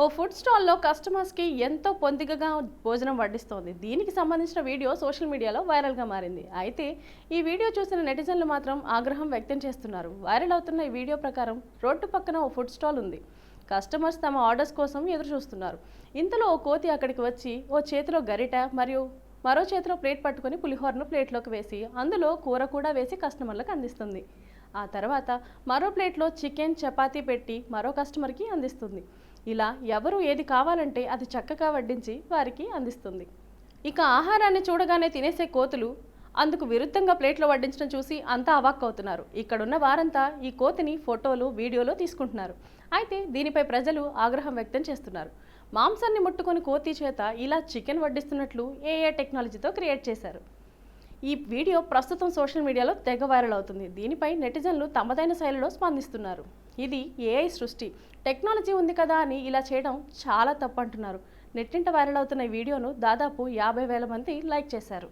ఓ food స్టాల్లో కస్టమర్స్కి ఎంతో పొందికగా భోజనం వడ్డిస్తోంది. దీనికి సంబంధించిన వీడియో సోషల్ మీడియాలో వైరల్గా మారింది. అయితే ఈ వీడియో చూసిన నెటిజన్లు మాత్రం ఆగ్రహం వ్యక్తం చేస్తున్నారు. వైరల్ అవుతున్న ఈ వీడియో ప్రకారం రోడ్డు పక్కన ఓ ఫుడ్ స్టాల్ ఉంది. కస్టమర్స్ తమ ఆర్డర్స్ కోసం ఎదురు చూస్తున్నారు. ఇంతలో ఓ కోతి అక్కడికి వచ్చి ఓ చేతిలో గరిట మరియు మరో చేతిలో ప్లేట్ పట్టుకొని పులిహోరను ప్లేట్లోకి వేసి అందులో కూర కూడా వేసి కస్టమర్లకు అందిస్తుంది. ఆ తర్వాత మరో ప్లేట్లో చికెన్ చపాతీ పెట్టి మరో కస్టమర్కి అందిస్తుంది. ఇలా ఎవరు ఏది కావాలంటే అది చక్కగా వడ్డించి వారికి అందిస్తుంది. ఇక ఆహారాన్ని చూడగానే తినేసే కోతులు అందుకు విరుద్ధంగా ప్లేట్లో వడ్డించడం చూసి అంతా అవాక్కవుతున్నారు. ఇక్కడున్న వారంతా ఈ కోతిని ఫోటోలు వీడియోలో తీసుకుంటున్నారు. అయితే దీనిపై ప్రజలు ఆగ్రహం వ్యక్తం చేస్తున్నారు. మాంసాన్ని ముట్టుకొని కోతి చేత ఇలా చికెన్ వడ్డిస్తున్నట్లు ఏఐ టెక్నాలజీతో క్రియేట్ చేశారు. ఈ వీడియో ప్రస్తుతం సోషల్ మీడియాలో తెగ వైరల్ అవుతుంది. దీనిపై నెటిజన్లు తమదైన శైలిలో స్పందిస్తున్నారు. ఇది ఏఐ సృష్టి, టెక్నాలజీ ఉంది కదా అని ఇలా చేయడం చాలా తప్పు అంటున్నారు. నెట్టింట వైరల్ అవుతున్న ఈ వీడియోను దాదాపు 50,000 మంది లైక్ చేశారు.